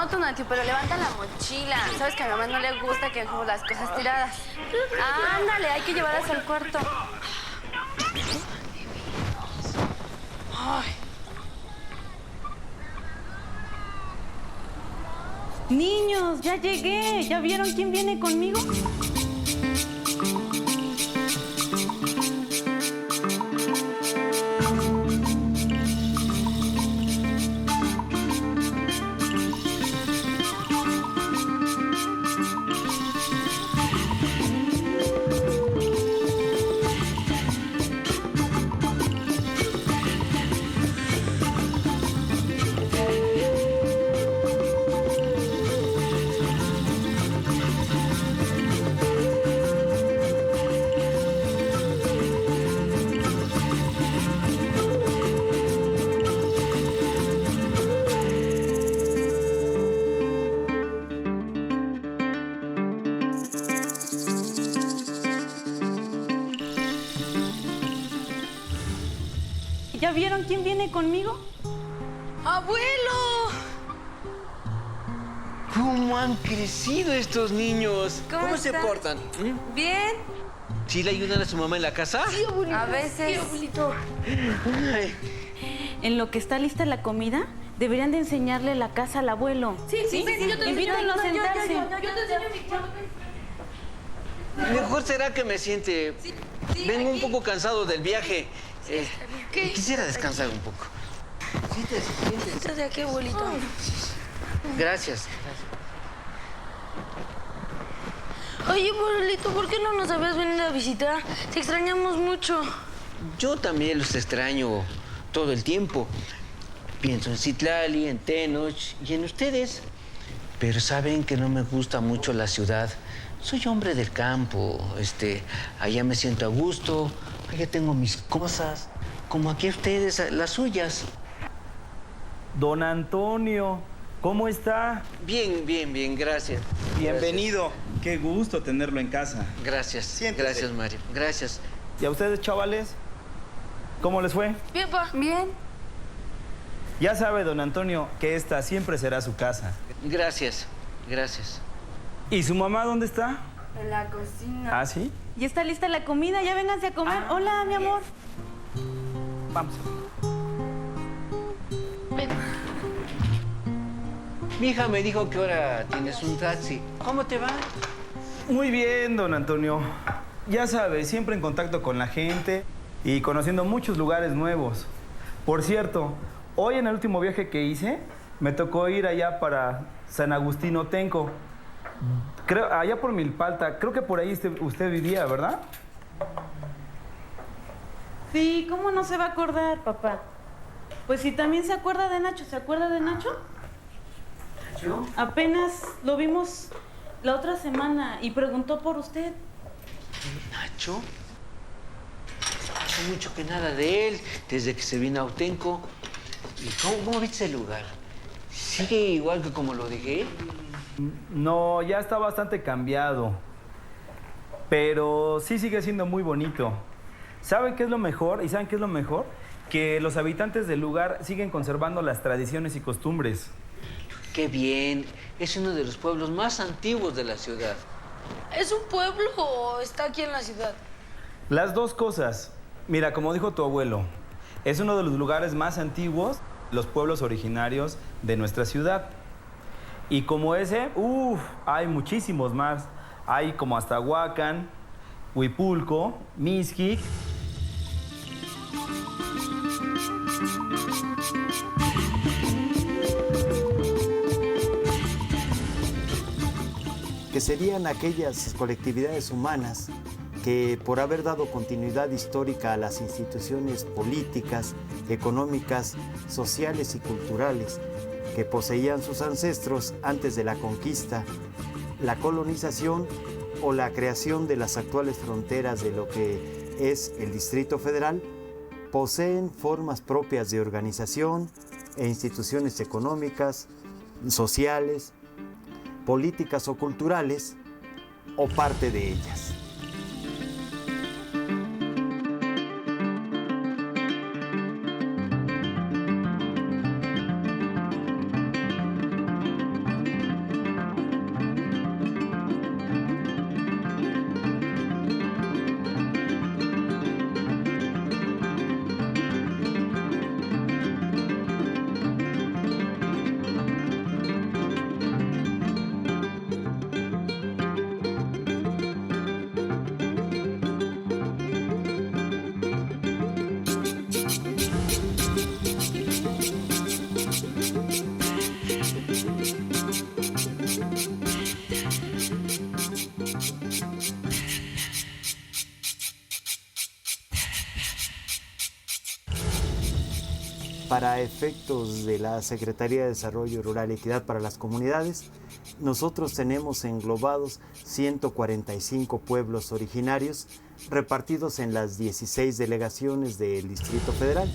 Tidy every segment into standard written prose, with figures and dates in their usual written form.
No, Tonatio, pero levanta la mochila. Sabes que a mi mamá no le gusta que dejemos las cosas tiradas. Ándale, hay que llevarlas al cuarto. Ay. Niños, ya llegué. ¿Ya vieron quién viene conmigo? ¿Ya vieron quién viene conmigo? ¡Abuelo! ¿Cómo han crecido estos niños? ¿Cómo se estás? portan? ¿Bien? ¿Sí le ayudan a su mamá en la casa? Sí, abuelito. A veces. Sí, abuelito. Ay, En lo que está lista la comida, deberían de enseñarle la casa al abuelo. Sí, yo te enseño. Invítenlo a sentarse. Yo te enseño mi cuarto. mejor será que me siente. Sí, Vengo aquí. un poco cansado del viaje. ¿Qué? Quisiera descansar un poco. Siéntese. Siéntate aquí, abuelito. Gracias. Oye, abuelito, ¿por qué no nos habías venido a visitar? Te extrañamos mucho. Yo también los extraño todo el tiempo. Pienso en Citlali, en Tenoch y en ustedes. Pero saben que no me gusta mucho la ciudad. Soy hombre del campo. Allá me siento a gusto. Allá tengo mis cosas. Como aquí ustedes, las suyas. Don Antonio, ¿cómo está? Bien, gracias. Bienvenido. Qué gusto tenerlo en casa. Gracias. Siéntese. Gracias, Mario. Gracias. ¿Y a ustedes, chavales? ¿Cómo les fue? Bien, pa. Bien. Ya sabe, don Antonio, que esta siempre será su casa. Gracias. ¿Y su mamá dónde está? En la cocina. ¿Ah, sí? ¿Ya está lista la comida? Ya vénganse a comer. Hola, mi amor. Vamos. Ven. Mi hija me dijo que ahora tienes un taxi. ¿Cómo te va? Muy bien, don Antonio. Ya sabe, siempre en contacto con la gente y conociendo muchos lugares nuevos. Por cierto, hoy en el último viaje que hice, me tocó ir allá para San Agustín Otenco. Creo, allá por Milpalta. Creo que por ahí usted vivía, ¿verdad? Sí, ¿cómo no se va a acordar, papá? Pues si también se acuerda de Nacho. ¿Se acuerda de Nacho? ¿Yo? Apenas lo vimos la otra semana y preguntó por usted. ¿Nacho? Hace mucho que nada de él, desde que se vino a Otenco. ¿Y cómo viste el lugar? ¿Sigue igual que como lo dejé? No, ya está bastante cambiado. Pero sí sigue siendo muy bonito. ¿Saben qué es lo mejor? ¿Y saben qué es lo mejor? Que los habitantes del lugar siguen conservando las tradiciones y costumbres. ¡Qué bien! Es uno de los pueblos más antiguos de la ciudad. ¿Es un pueblo o está aquí en la ciudad? Las dos cosas. Mira, como dijo tu abuelo, es uno de los lugares más antiguos, los pueblos originarios de nuestra ciudad. Y como ese, hay muchísimos más. Hay como hasta Huacán, Huipulco, Mixquic. Que serían aquellas colectividades humanas que, por haber dado continuidad histórica a las instituciones políticas, económicas, sociales y culturales que poseían sus ancestros antes de la conquista, la colonización o la creación de las actuales fronteras de lo que es el Distrito Federal, poseen formas propias de organización e instituciones económicas, sociales, políticas o culturales, o parte de ellas. Para efectos de la Secretaría de Desarrollo Rural y Equidad para las Comunidades, nosotros tenemos englobados 145 pueblos originarios repartidos en las 16 delegaciones del Distrito Federal.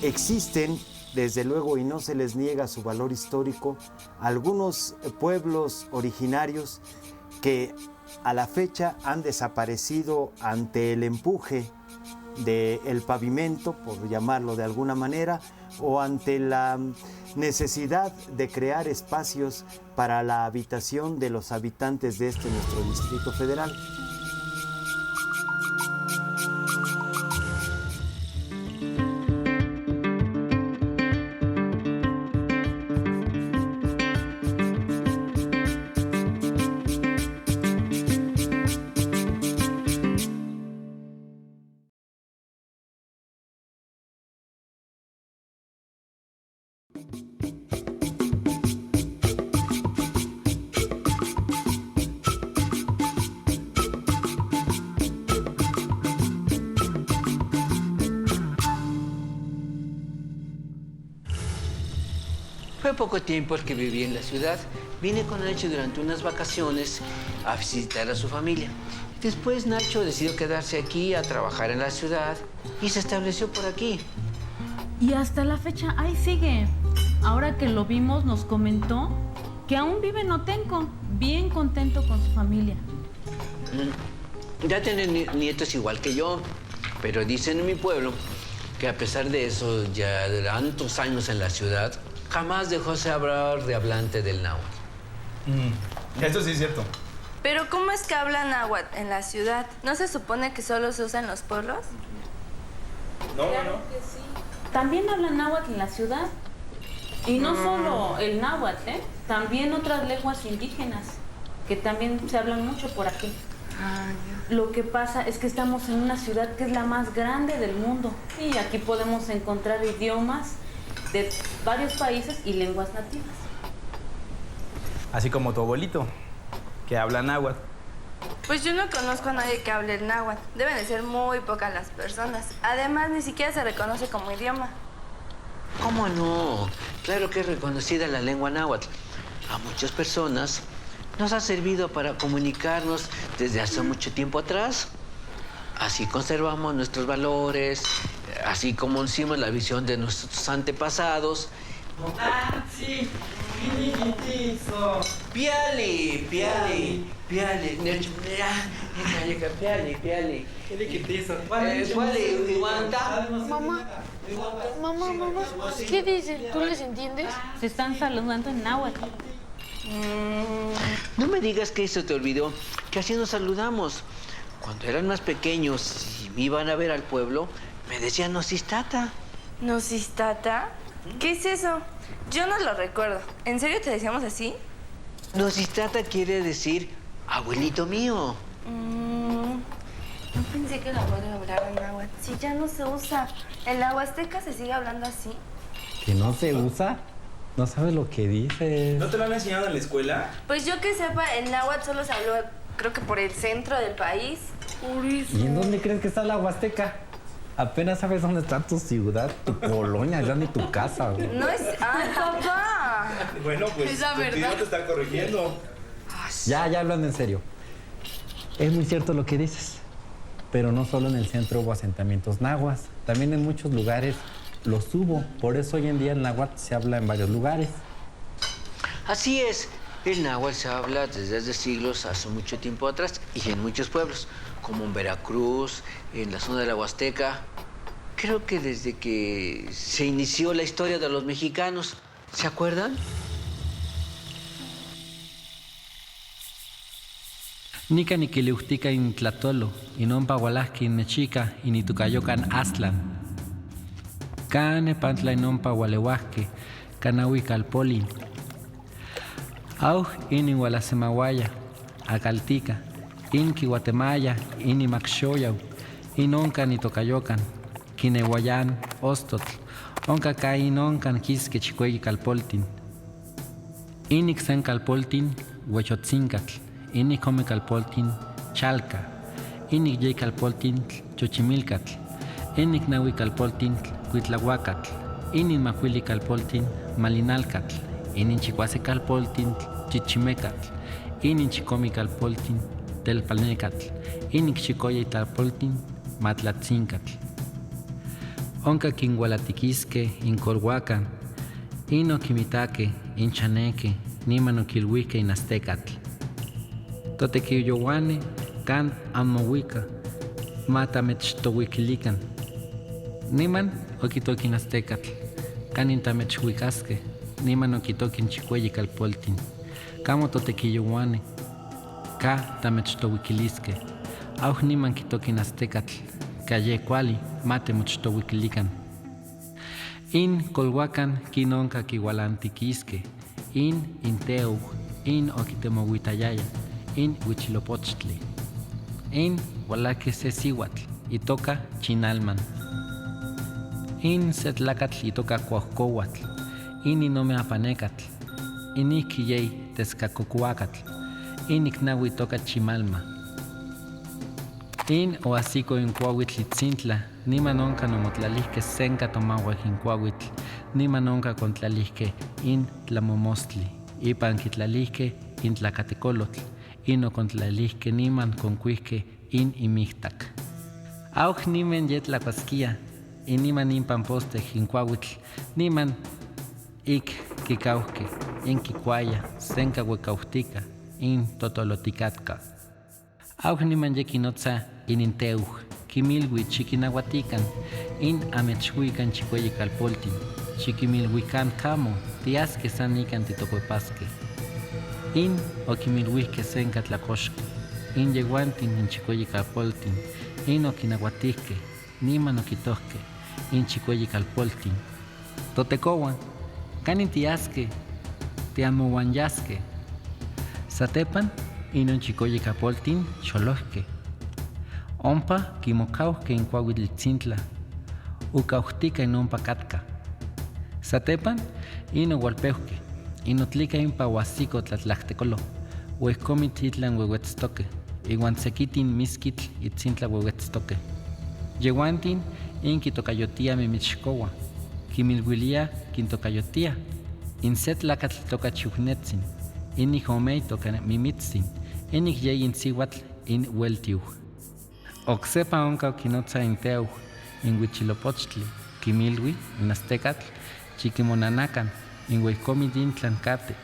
Existen, desde luego, y no se les niega su valor histórico, algunos pueblos originarios que a la fecha han desaparecido ante el empuje del pavimento, por llamarlo de alguna manera, o ante la necesidad de crear espacios para la habitación de los habitantes de nuestro Distrito Federal. Fue poco tiempo el que viví en la ciudad. Vine con Nacho durante unas vacaciones a visitar a su familia. Después Nacho decidió quedarse aquí a trabajar en la ciudad y se estableció por aquí. Y hasta la fecha ahí sigue. Ahora que lo vimos nos comentó que aún vive en Otenco, bien contento con su familia. Ya tiene nietos igual que yo, pero dicen en mi pueblo que a pesar de eso, ya de tantos años en la ciudad, jamás dejó de hablar de hablante del náhuatl. Esto sí es cierto. Pero ¿cómo es que hablan náhuatl en la ciudad? ¿No se supone que solo se usa en los pueblos? No. También hablan náhuatl en la ciudad. Y no solo el náhuatl, también otras lenguas indígenas, que también se hablan mucho por aquí. Lo que pasa es que estamos en una ciudad que es la más grande del mundo. Y aquí podemos encontrar idiomas de varios países y lenguas nativas. Así como tu abuelito, que habla náhuatl. Pues yo no conozco a nadie que hable el náhuatl. Deben de ser muy pocas las personas. Además, ni siquiera se reconoce como idioma. ¿Cómo no? Claro que es reconocida la lengua náhuatl. A muchas personas nos ha servido para comunicarnos desde hace mucho tiempo atrás. Así conservamos nuestros valores, así como hicimos la visión de nuestros antepasados. Sí, Piali. Mamá, ¿qué dicen? ¿Tú les entiendes? Se están saludando en náhuatl. No me digas que eso te olvidó, que así nos saludamos. Cuando eran más pequeños y me iban a ver al pueblo, me decían Nosistata. ¿Nosistata? ¿Qué es eso? Yo no lo recuerdo. ¿En serio te decíamos así? Nosistata quiere decir abuelito mío. No pensé que el abuelo hablara náhuatl. Si ya no se usa. ¿En la Huasteca se sigue hablando así? ¿Que no se usa? No sabes lo que dices. ¿No te lo han enseñado en la escuela? Pues yo que sepa, el náhuatl solo se habló, creo que por el centro del país. ¿Y en dónde crees que está la Huasteca? Apenas sabes dónde está tu ciudad, tu colonia, ya ni tu casa, güey. No es... ¡Ay, papá! Bueno, pues Es la tu tío verdad. te está corrigiendo. aguas. Ya hablando en serio. Es muy cierto lo que dices. Pero no solo en el centro hubo asentamientos nahuas. También en muchos lugares los hubo. Por eso hoy en día el náhuatl se habla en varios lugares. Así es. El náhuatl se habla desde hace siglos, hace mucho tiempo atrás, y en muchos pueblos, como en Veracruz, en la zona de la Huasteca. Creo que desde que se inició la historia de los mexicanos, ¿se acuerdan? Nika nikiliuhtika in Tlatolo, inompa Hualahki in Mexica, in Itucayocan Aztlan. Cane pantla inompa Hualewahke, Canahui Calpolin. Auj in Hualasemawaya, Acaltica, Inki Guatemala, in Maxoyau, in Oncan Itocayocan, Kinehuayan, Ostotl, Onca ca in Oncan Quisque Chicuey Calpoltin. Inik sen Calpoltin, Huechotzincatl. Inik come calpoltin Chalca, inik yey calpoltin Chochimilcatl, inik nahui calpoltin Cuitlahuacatl, inik macuili calpoltin Malinalcatl, inik chicuase calpoltin Chichimecatl, inik chicomi calpoltin Telpalnecatl, inik chicoye calpoltin Matlatzincatl. Onca quingualatiquisque incolhuacan, ino quimitake, inchaneque, nímano quilhuique inaztecatl. Totequillohuane, can amohuica, mata mechtohuiquilican. Niman oquitoquin aztecatl, can intamechhuicasque, niman oquitoquin chicueyi calpoltin. Camo totequillohuane, ca tamechtohuiquilisque. Auj niman quitoquin aztecatl, calle cuali, mate mochtohuiquilican. In colhuacan quinonca quihualantiquisque, in inteuj, in oquitemohuitayaya. In Huitzilopochtli, in Hualaque Sesihuatl, itoca Chinalman, in Setlacatl, itoca Cuauhcohuatl, in Inome Apanecatl, in Iquiyey Tezcacocuacatl, in Icnahui itoca Chimalma, in Oasico in Cuauhitlitzintla, niman onca nomotlalihque senca tomahuac in Cuauhitl, niman onca contlalihque in Tlamomostli, ipan quitlalihque in Tlacatecolotl, ino contlalihque niman concuihque in imihtac. Auj nimen yetlacuasquia, in niman impan postej in Cuauhitl, niman ik quicauhque, in quicuaya, senca huecauhtica, in totoloticatca. Auj niman yequinotza in inteuj, quimilhui chiquinahuatican, in amechhuican chicueyi calpoltin, chiquimilhuican camo, tiasque san ican titocuepasque. In oquimilhuisque senca tlacoxque, in yeguantin in chicueyi calpoltin, in oquinahuatihque, niman oquitohque, in chicueyi calpoltin. Totecohuan, canin tiasque, tiamohuanyasque. Satepan, in chicueyi calpoltin, xolohque. Ompa quimocauhque in Cuauhitlitzintla, ucauhtica in ompa catca. Satepan, in ohualpeuhque. Inotlica impa Huasico Tlatlactecolo, huehcomitl itlan huehuetztoque, iuan sequitin misquitl itzintla huehuetztoque. Yehuantin in quitocayotia mimichcoua, quimilhuilia quintocayotia, in se tlacatl toca chiuhnetzin, in ihomei toca mimitzin, in yey in sihuatl in hueltiuj. Oxepa onca oquinotza in teuj, in Huitzilopochtli, quimilhui, in aztecatl, chiquimonanacan, in huehcomitl tlancate,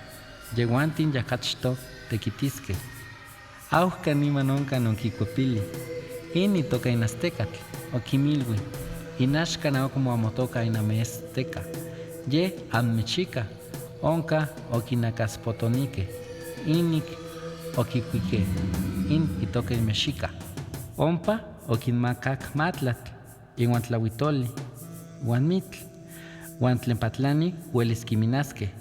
yehuantin yacachto tequitisque. Auhca niman oncan onquicuepili, in itoca in aztecatl, oquimilhui, in axcan ocomo amotoca in amezteca, ye ammechica, onca oquinacaspotonique, inik oquicuique, in itoca in mexica. Ompa oquinmacac matlatl, iuan tlahuitoli, uan mitl, uan tlenpatlani huelis quiminasque.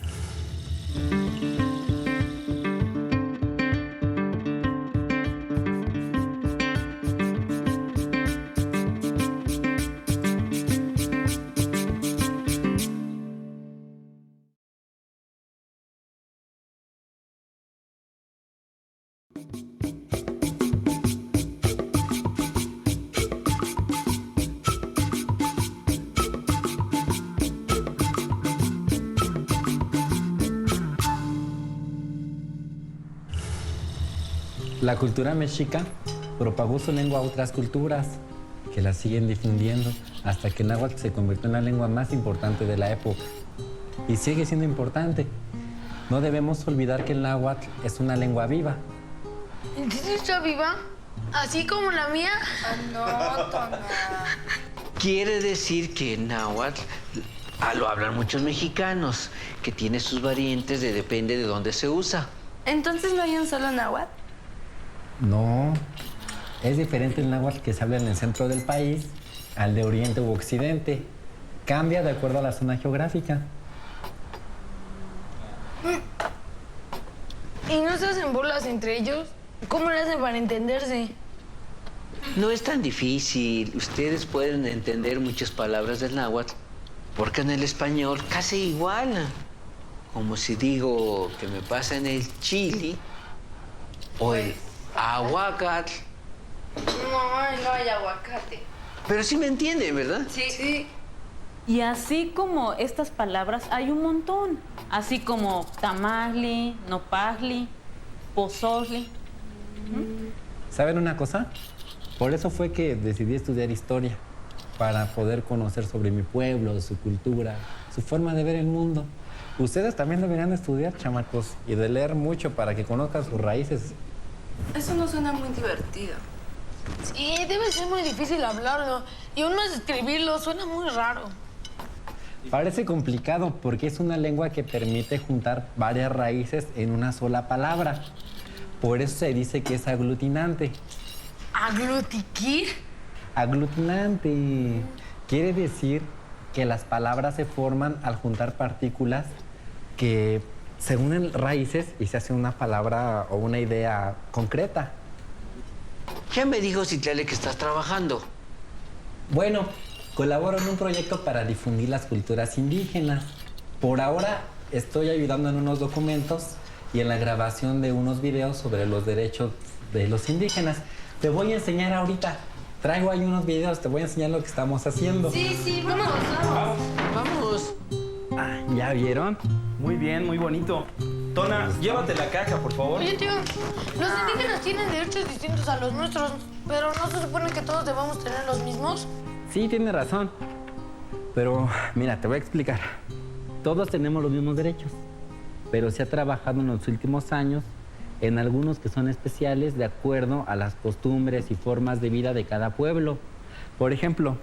La cultura mexica propagó su lengua a otras culturas que la siguen difundiendo hasta que el náhuatl se convirtió en la lengua más importante de la época. Y sigue siendo importante. No debemos olvidar que el náhuatl es una lengua viva. ¿Entonces está viva? ¿Así como la mía? No, Tona. Quiere decir que el náhuatl lo hablan muchos mexicanos, que tiene sus variantes depende de dónde se usa. Entonces no hay un solo náhuatl. No, es diferente el náhuatl que se habla en el centro del país al de oriente u occidente. Cambia de acuerdo a la zona geográfica. ¿Y no se hacen burlas entre ellos? ¿Cómo le hacen para entenderse? No es tan difícil. Ustedes pueden entender muchas palabras del náhuatl, porque en el español casi igual. Como si digo que me pasa en el chili o el aguacate. No hay aguacate. Pero sí me entienden, ¿verdad? Sí. Y así como estas palabras, hay un montón. Así como tamali, nopali, pozole. ¿Saben una cosa? Por eso fue que decidí estudiar historia, para poder conocer sobre mi pueblo, su cultura, su forma de ver el mundo. Ustedes también deberían estudiar, chamacos, y de leer mucho para que conozcan sus raíces. Eso no suena muy divertido. Sí, debe ser muy difícil hablarlo. Y aún más escribirlo, suena muy raro. Parece complicado porque es una lengua que permite juntar varias raíces en una sola palabra. Por eso se dice que es aglutinante. ¿Aglutiquir? Aglutinante quiere decir que las palabras se forman al juntar partículas que se unen raíces y se hace una palabra o una idea concreta. Ya me dijo Citlali que estás trabajando. Bueno, colaboro en un proyecto para difundir las culturas indígenas. Por ahora estoy ayudando en unos documentos y en la grabación de unos videos sobre los derechos de los indígenas. Te voy a enseñar ahorita. Traigo ahí unos videos, te voy a enseñar lo que estamos haciendo. Sí, vamos. Ah, ¿ya vieron? Muy bien, muy bonito. Tona, llévate la caja, por favor. Oye, tío, los indígenas tienen derechos distintos a los nuestros, pero ¿no se supone que todos debamos tener los mismos? Sí, tienes razón. Pero mira, te voy a explicar. Todos tenemos los mismos derechos, pero se ha trabajado en los últimos años en algunos que son especiales de acuerdo a las costumbres y formas de vida de cada pueblo. Por ejemplo,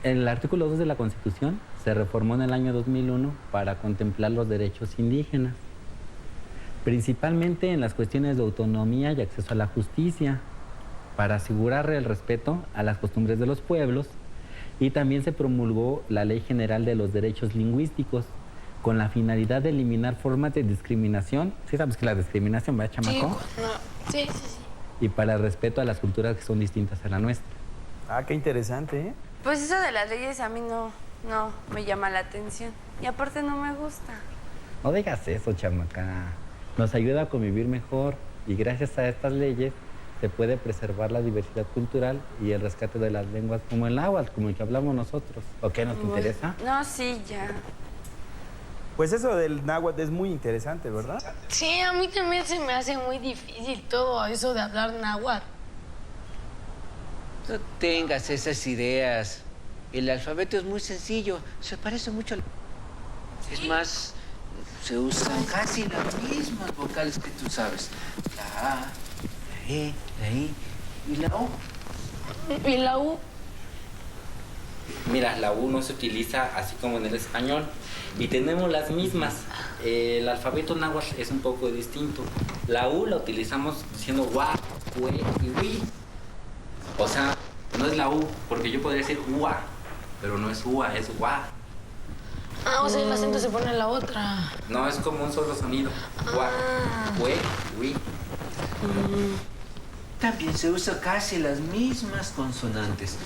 el artículo 2 de la Constitución se reformó en el año 2001 para contemplar los derechos indígenas, principalmente en las cuestiones de autonomía y acceso a la justicia, para asegurar el respeto a las costumbres de los pueblos, y también se promulgó la Ley General de los Derechos Lingüísticos, con la finalidad de eliminar formas de discriminación. Sí sabes que la discriminación, ¿verdad, chamaco? Sí. Y para el respeto a las culturas que son distintas a la nuestra. Ah, qué interesante, ¿eh? Pues eso de las leyes a mí no me llama la atención. Y aparte no me gusta. No digas eso, chamaca. Nos ayuda a convivir mejor y gracias a estas leyes se puede preservar la diversidad cultural y el rescate de las lenguas como el náhuatl, como el que hablamos nosotros. ¿O qué, no te interesa? No, sí, ya. Pues eso del náhuatl es muy interesante, ¿verdad? Sí, a mí también se me hace muy difícil todo eso de hablar náhuatl. No tengas esas ideas. El alfabeto es muy sencillo. Se parece mucho al... Es más, se usan casi las mismas vocales que tú sabes. La A, la E, la I y la O. ¿Y la U? Mira, la U no se utiliza así como en el español y tenemos las mismas. El alfabeto náhuatl es un poco distinto. La U la utilizamos diciendo gua, hue y wi. O sea, no es la U, porque yo podría decir ua, pero no es ua, es gua. Ah, o sea, el acento se pone en la otra. No, es como un solo sonido. Gua, hue, wi. También se usa casi las mismas consonantes.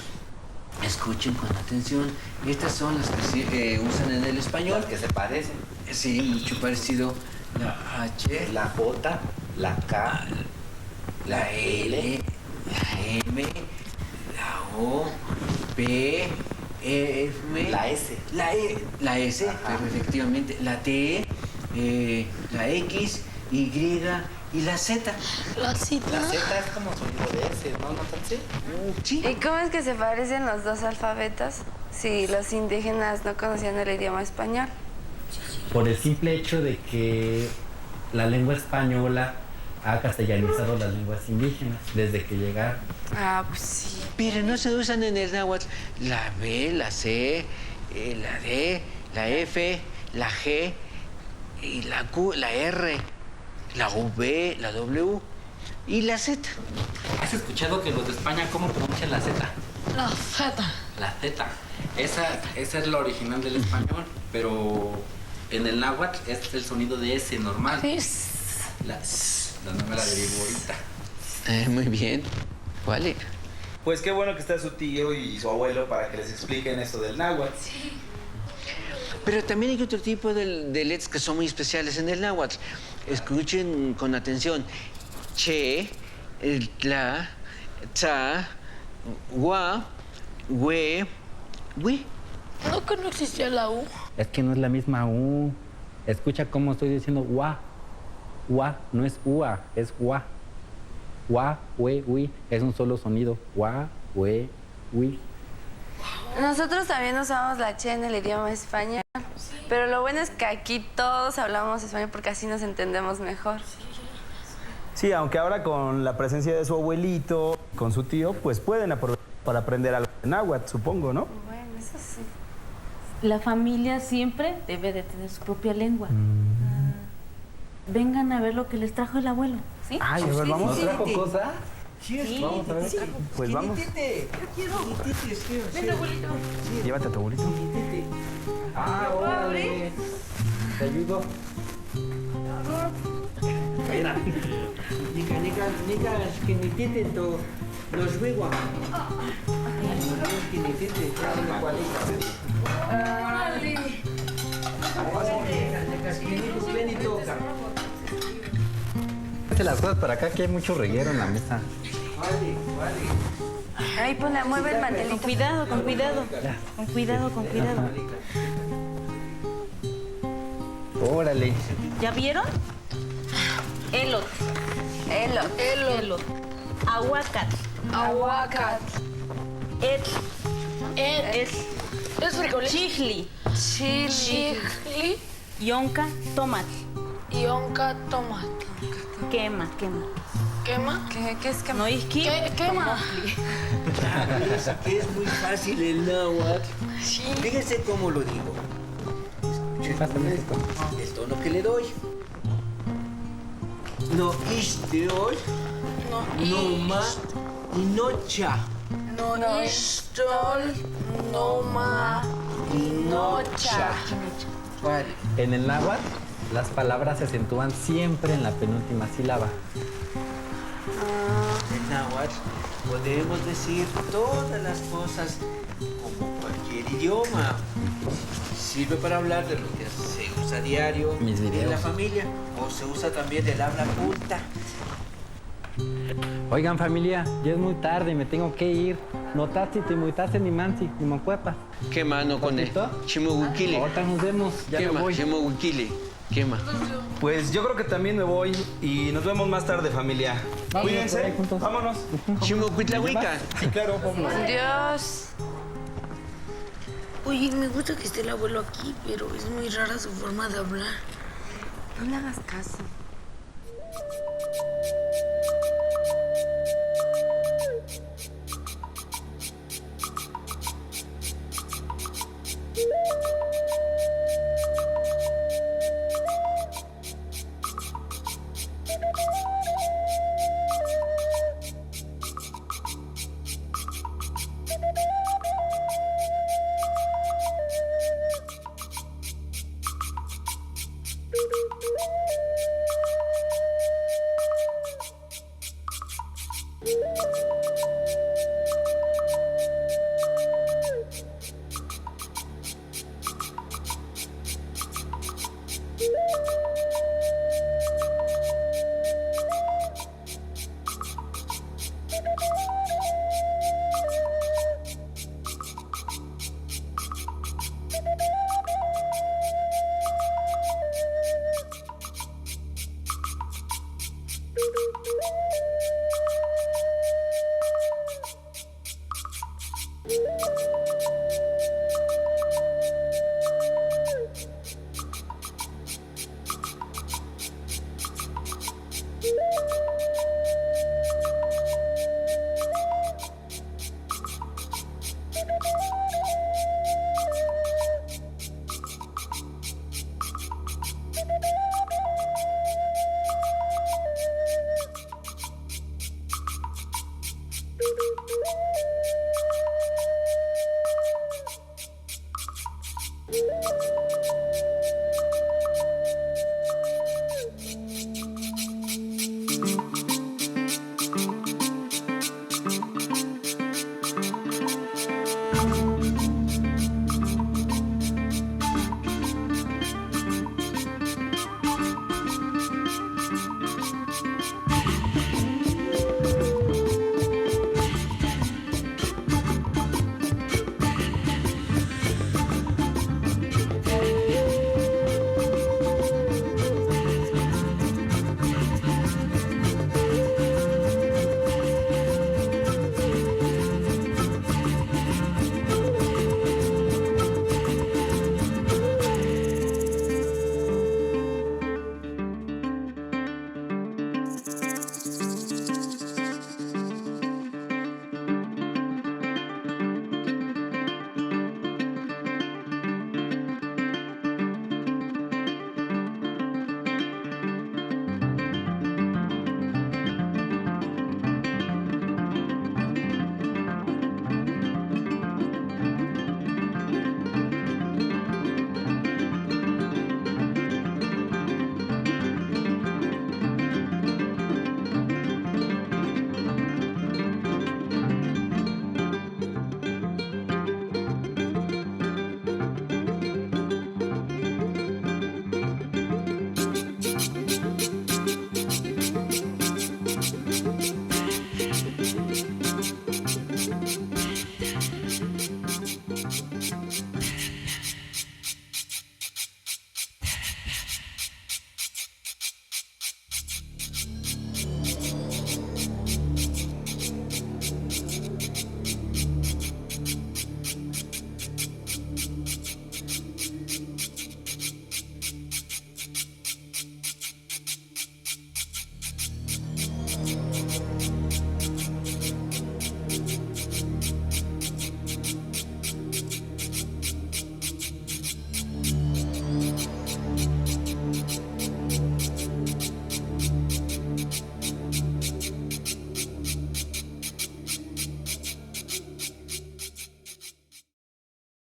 Escuchen con atención. Estas son las que se usan en el español. Las que se parecen. Sí, mucho parecido. La H, La J, la K, la L, la M, la O, P, F, la S. La S, Ajá. pero efectivamente, la T, la X, Y ¿Y la Z? La cita. La Z es como sonido de S, ¿no? ¿No tan sí? Sí. ¿Y cómo es que se parecen los dos alfabetos si los indígenas no conocían el idioma español? Por el simple hecho de que la lengua española ha castellanizado las lenguas indígenas desde que llegaron. Ah, pues sí. Pero no se usan en el náhuatl la B, la C, la D, la F, la G, y la Q, la R, la V, la W y la Z. ¿Has escuchado que los de España cómo pronuncian la Z? La Z. La Z. Esa es la original del español, pero en el náhuatl es el sonido de S normal. La número de viborita. Muy bien. Vale. Pues qué bueno que está su tío y su abuelo para que les expliquen esto del náhuatl. Pero también hay otro tipo de letras que son muy especiales en el náhuatl. Escuchen con atención. Che, tla, tza, gua, hue, wi. ¿No que no existía la U? Es que no es la misma U. Escucha cómo estoy diciendo gua. Gua, no es ua, es gua. Gua, hue, wi. Es un solo sonido. Gua, hue, wi. Nosotros también usamos la che en el idioma español, pero lo bueno es que aquí todos hablamos español porque así nos entendemos mejor. Sí, aunque ahora con la presencia de su abuelito, con su tío, pues pueden aprovechar para aprender algo de náhuatl, supongo, ¿no? Bueno, eso sí. La familia siempre debe de tener su propia lengua. Vengan a ver lo que les trajo el abuelo, ¿sí? Ay, a ver, vamos. ¿Nos trajo cosa? Sí, Vamos a ver. Pues vamos. Ven, abuelito. Llévate a tu abuelito. Ah, órale. ¿Te ayudo? Mira. Nica, que ni tete los huevos. Hazte las cosas para acá, que hay mucho reguero en la mesa. Ahí ponle, mueve el Con mantelito. cuidado, con cuidado. Con cuidado, con cuidado. Órale. ¿Ya vieron? Elot. Elot. Aguacate. Aguacate. Et. Es frijol. Chihli. Chili. Yonca. Tomate. Ionca, tomate. Quema. ¿Quema? ¿Qué es que No isqui. Quema. Que es muy fácil el náhuatl. Sí. Fíjense cómo lo digo. Pásame esto. El tono que le doy. No iste hoy, no ma y no cha. No istol, no ma, no cha. Vale. En el náhuatl, las palabras se acentúan siempre en la penúltima sílaba. En náhuatl podemos decir todas las cosas como cualquier idioma. Sirve para hablar de lo que se usa a diario Mis en videos. la familia o se usa también del habla culta. Oigan, familia, ya es muy tarde y me tengo que ir. Notasti, te muitaste ni mansi, ni mocuepa. ¿Qué mano con el ¿Papito? chimuguquile? Ahorita nos vemos, ya me Quema, voy. chimuguquile. Quema. Pues yo creo que también me voy y nos vemos más tarde, familia. Vamos, por ahí Cuídense. juntos. Vámonos. Chimucuitlahuica. Sí, claro, vámonos. Dios. Oye, me gusta que esté el abuelo aquí, pero es muy rara su forma de hablar. No le hagas caso.